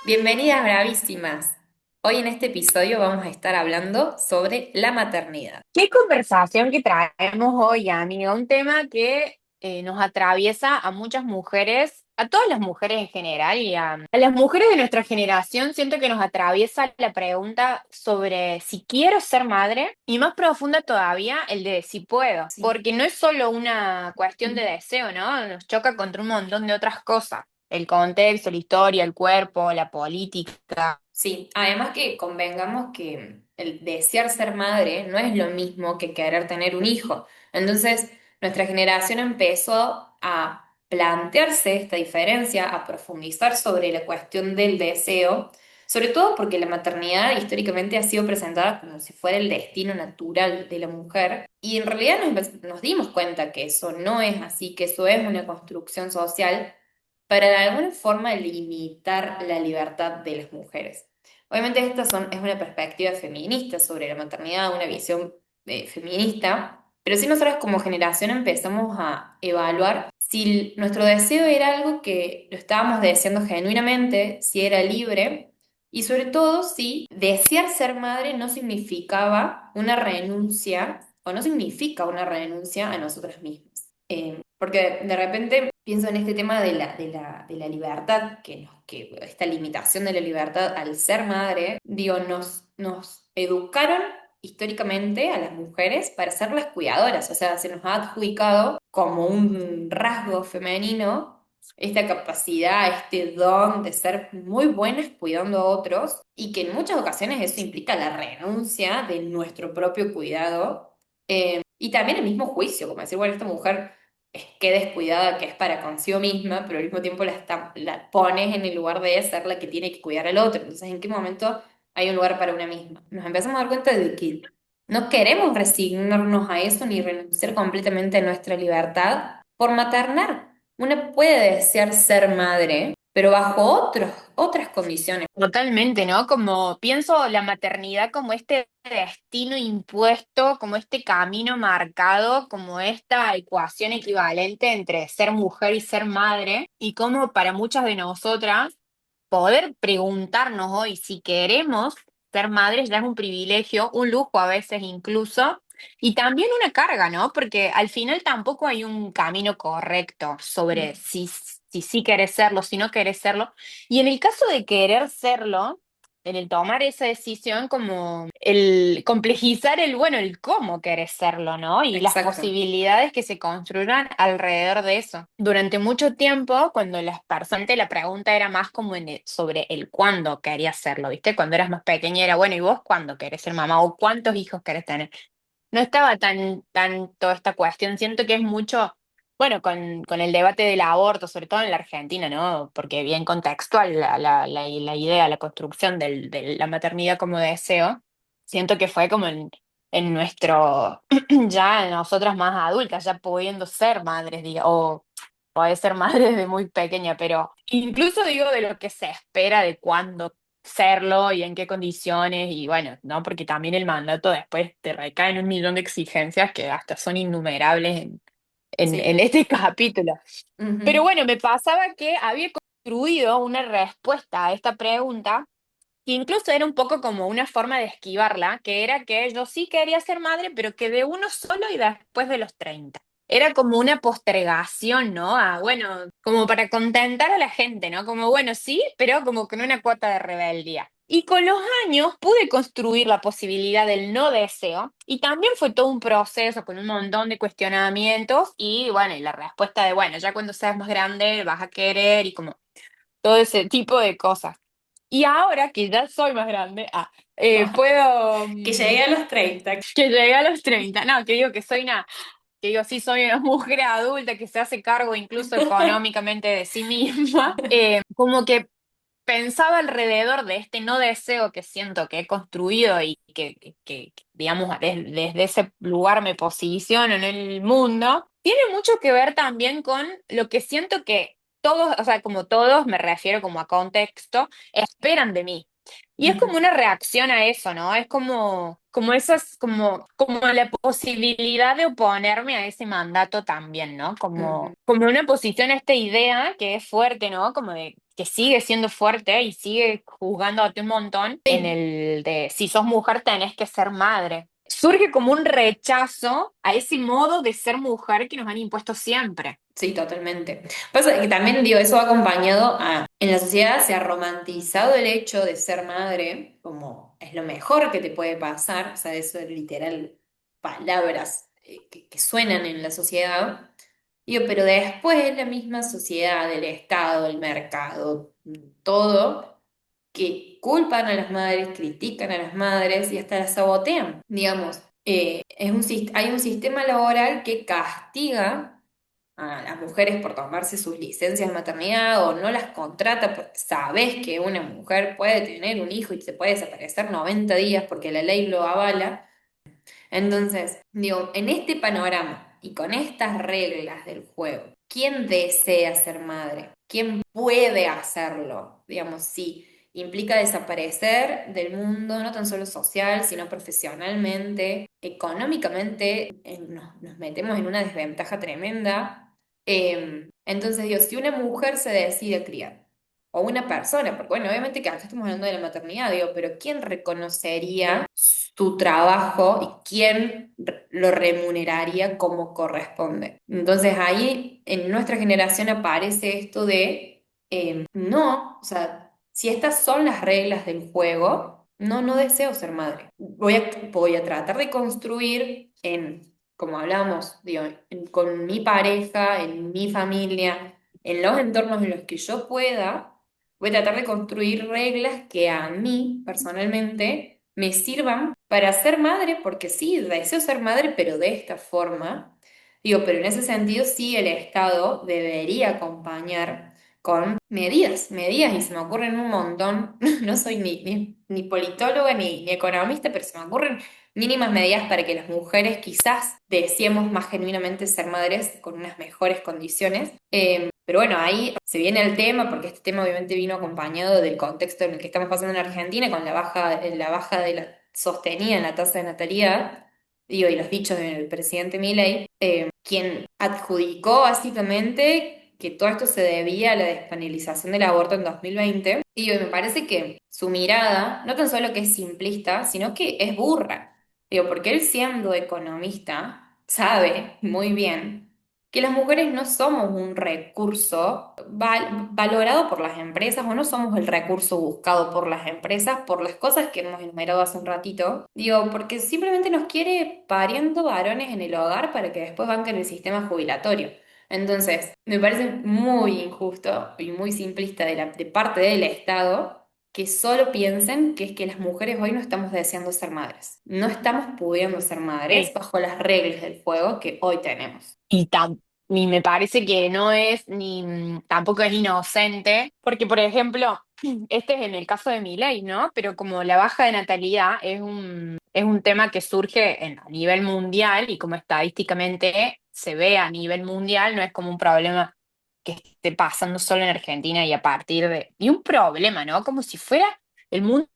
Bienvenidas bravísimas. Hoy en este episodio vamos a estar hablando sobre la maternidad. Qué conversación que traemos hoy, amiga. Un tema que nos atraviesa a muchas mujeres, a todas las mujeres en general y a las mujeres de nuestra generación. Siento que nos atraviesa la pregunta sobre si quiero ser madre y más profunda todavía el de si puedo, Sí. porque no es solo una cuestión de deseo, ¿no? Nos choca contra un montón de otras cosas. El contexto, la historia, el cuerpo, la política. Sí, además que convengamos que el desear ser madre no es lo mismo que querer tener un hijo. Entonces, nuestra generación empezó a plantearse esta diferencia, a profundizar sobre la cuestión del deseo, sobre todo porque la maternidad históricamente ha sido presentada como si fuera el destino natural de la mujer, y en realidad nos dimos cuenta que eso no es así, que eso es una construcción social para de alguna forma limitar la libertad de las mujeres. Obviamente es una perspectiva feminista sobre la maternidad, una visión feminista, pero si nosotros como generación empezamos a evaluar si nuestro deseo era algo que lo estábamos deseando genuinamente, si era libre, y sobre todo si desear ser madre no significaba una renuncia o no significa una renuncia a nosotras mismas. Porque de repente pienso en este tema de la libertad, que esta limitación de la libertad al ser madre, digo, nos educaron históricamente a las mujeres para ser las cuidadoras, o sea, se nos ha adjudicado como un rasgo femenino esta capacidad, este don de ser muy buenas cuidando a otros y que en muchas ocasiones eso implica la renuncia de nuestro propio cuidado y también el mismo juicio, como decir, bueno, esta mujer qué descuidada que es para consigo misma, pero al mismo tiempo la pones en el lugar de ser la que tiene que cuidar al otro. Entonces, ¿en qué momento hay un lugar para una misma? Nos empezamos a dar cuenta de que no queremos resignarnos a eso ni renunciar completamente a nuestra libertad por maternar. Una puede desear ser madre, pero bajo otras condiciones. Totalmente, ¿no? Como pienso la maternidad como este destino impuesto, como este camino marcado, como esta ecuación equivalente entre ser mujer y ser madre, y como para muchas de nosotras poder preguntarnos hoy si queremos ser madres ya es un privilegio, un lujo a veces incluso, y también una carga, ¿no? Porque al final tampoco hay un camino correcto sobre si sí querés serlo, si no querés serlo. Y en el caso de querer serlo, en el tomar esa decisión, como el complejizar bueno, el cómo querés serlo, ¿no? Y las Exacto. posibilidades que se construyan alrededor de eso. Durante mucho tiempo, cuando las personas, la pregunta era más como sobre el cuándo querías serlo, ¿viste? Cuando eras más pequeña era, bueno, ¿y vos cuándo querés ser mamá? ¿O cuántos hijos querés tener? No estaba tan toda esta cuestión. Siento que es mucho, bueno, con el debate del aborto, sobre todo en la Argentina, ¿no? Porque bien contextual la idea, la construcción de la maternidad como deseo, siento que fue como en nuestro, ya nosotras más adultas, ya pudiendo ser madres, diga, o puede ser madre desde muy pequeña, pero incluso digo de lo que se espera de cuándo serlo y en qué condiciones, y bueno, ¿no? Porque también el mandato después te recae en un millón de exigencias que hasta son innumerables en Sí. este capítulo. Pero Ujú. bueno, me pasaba que había construido una respuesta a esta pregunta que incluso era un poco como una forma de esquivarla, que era que yo sí quería ser madre, pero que de uno solo y después de los 30. Era como una postergación, ¿no? Bueno, como para contentar a la gente, ¿no? Como, bueno, sí, pero como con una cuota de rebeldía. Y con los años pude construir la posibilidad del no deseo y también fue todo un proceso con un montón de cuestionamientos y bueno, y la respuesta de, bueno, ya cuando seas más grande vas a querer y como todo ese tipo de cosas. Y ahora que ya soy más grande, puedo, Que llegué a los 30. que llegué a los 30 no, que digo que soy que digo, sí, soy una mujer adulta que se hace cargo incluso económicamente de sí misma, como que pensaba alrededor de este no deseo que siento que he construido y digamos, desde ese lugar me posiciono en el mundo, tiene mucho que ver también con lo que siento que todos, o sea, como todos, me refiero como a contexto, esperan de mí. Y es como Ujú, una reacción a eso, ¿no? Es como esas, como la posibilidad de oponerme a ese mandato también, ¿no? ujú. Como una posición a esta idea que es fuerte, ¿no? Como de que sigue siendo fuerte y sigue juzgándote un montón en Sí. el de si sos mujer tenés que ser madre. Surge como un rechazo a ese modo de ser mujer que nos han impuesto siempre. Sí, totalmente. Pasa que también, digo, eso va acompañado a, en la sociedad se ha romantizado el hecho de ser madre como es lo mejor que te puede pasar, o sea, eso es literal palabras que suenan en la sociedad. Digo, pero después es la misma sociedad, el Estado, el mercado, todo, que culpan a las madres, critican a las madres y hasta las sabotean, digamos. Hay un sistema laboral que castiga a las mujeres por tomarse sus licencias de maternidad o no las contrata porque sabes que una mujer puede tener un hijo y se puede desaparecer 90 días porque la ley lo avala. Entonces, digo, en este panorama y con estas reglas del juego, ¿quién desea ser madre? ¿Quién puede hacerlo? Digamos, sí, implica desaparecer del mundo, no tan solo social, sino profesionalmente, económicamente, nos metemos en una desventaja tremenda. Entonces, digo, si una mujer se decide criar, o una persona, porque bueno, obviamente que acá estamos hablando de la maternidad, digo, pero ¿quién reconocería tu trabajo y quién lo remuneraría como corresponde? Entonces ahí en nuestra generación aparece esto de, no, o sea, si estas son las reglas del juego, no, no deseo ser madre. Voy a tratar de construir como hablamos, digo, con mi pareja, en mi familia, en los entornos en los que yo pueda. Voy a tratar de construir reglas que a mí, personalmente, me sirvan para ser madre, porque sí, deseo ser madre, pero de esta forma. Digo, pero en ese sentido sí el Estado debería acompañar con medidas, y se me ocurren un montón. No soy ni politóloga ni economista, pero se me ocurren mínimas medidas para que las mujeres quizás deseemos más genuinamente ser madres con unas mejores condiciones. Pero bueno, ahí se viene el tema, porque este tema obviamente vino acompañado del contexto en el que estamos pasando en Argentina, con la baja de la sostenida en la tasa de natalidad, digo, y los dichos del presidente Milei, quien adjudicó básicamente que todo esto se debía a la despenalización del aborto en 2020. Y digo, y me parece que su mirada, no tan solo que es simplista, sino que es burra. Digo, porque él siendo economista, sabe muy bien que las mujeres no somos un recurso valorado por las empresas o no somos el recurso buscado por las empresas por las cosas que hemos enumerado hace un ratito. Digo, porque simplemente nos quiere pariendo varones en el hogar para que después banquen el sistema jubilatorio. Entonces, me parece muy injusto y muy simplista de parte del Estado que solo piensen que es que las mujeres hoy no estamos deseando ser madres. No estamos pudiendo ser madres Sí. bajo las reglas del juego que hoy tenemos. Y me parece que no es ni tampoco es inocente, porque por ejemplo, este es en el caso de Milei, ¿no? Pero como la baja de natalidad es un tema que surge a nivel mundial y como estadísticamente se ve a nivel mundial, no es como un problema que esté pasando solo en Argentina y a partir de... Y un problema, ¿no? Como si fuera el mundo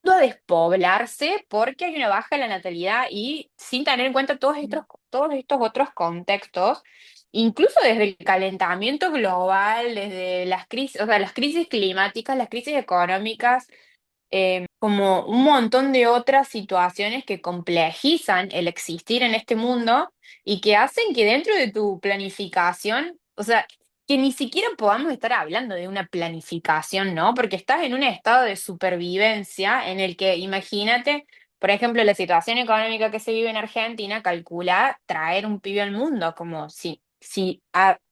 a despoblarse porque hay una baja en la natalidad y sin tener en cuenta todos estos otros contextos, incluso desde el calentamiento global, desde las crisis, o sea, las crisis climáticas, las crisis económicas, como un montón de otras situaciones que complejizan el existir en este mundo y que hacen que dentro de tu planificación, o sea, que ni siquiera podamos estar hablando de una planificación, ¿no? Porque estás en un estado de supervivencia en el que, imagínate, por ejemplo, la situación económica que se vive en Argentina, calcula traer un pibe al mundo, como si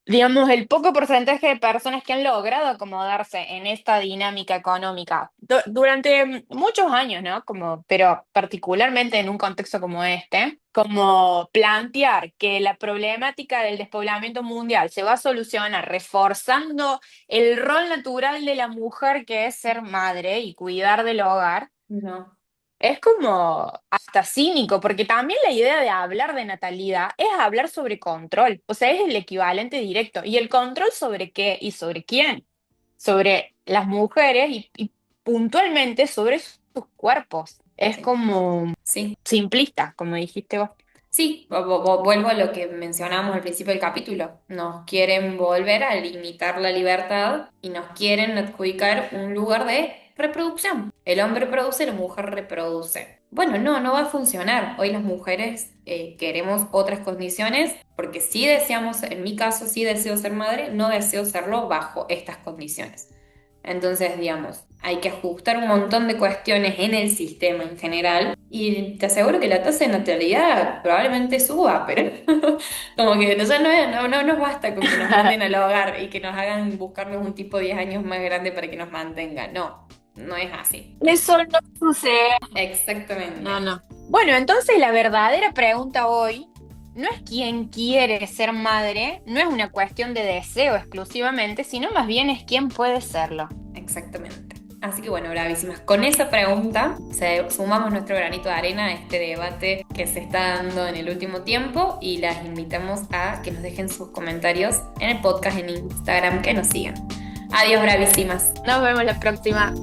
digamos, el poco porcentaje de personas que han logrado acomodarse en esta dinámica económica durante muchos años, ¿no? Como, pero particularmente en un contexto como este, como plantear que la problemática del despoblamiento mundial se va a solucionar reforzando el rol natural de la mujer que es ser madre y cuidar del hogar. No. Es como hasta cínico, porque también la idea de hablar de natalidad es hablar sobre control, o sea, es el equivalente directo. ¿Y el control sobre qué y sobre quién? Sobre las mujeres y puntualmente sobre sus cuerpos. Es Sí. como Sí. simplista, como dijiste vos. Sí, vuelvo a lo que mencionábamos al principio del capítulo. Nos quieren volver a limitar la libertad y nos quieren adjudicar un lugar de reproducción. El hombre produce, la mujer reproduce. Bueno, no va a funcionar. Hoy las mujeres queremos otras condiciones porque sí deseamos, en mi caso sí deseo ser madre, no deseo serlo bajo estas condiciones. Entonces, digamos, hay que ajustar un montón de cuestiones en el sistema en general y te aseguro que la tasa de natalidad probablemente suba, pero como que no nos basta con que nos manden al hogar y que nos hagan buscarnos un tipo 10 años más grande para que nos mantenga. No, no es así. Eso no sucede. No, Exactamente. no. Bueno, entonces la verdadera pregunta hoy no es quién quiere ser madre, no es una cuestión de deseo exclusivamente, sino más bien es quién puede serlo. Exactamente. Así que bueno, bravísimas. Con esa pregunta sumamos nuestro granito de arena a este debate que se está dando en el último tiempo y las invitamos a que nos dejen sus comentarios en el podcast en Instagram, que nos sigan. Adiós, bravísimas. Nos vemos la próxima.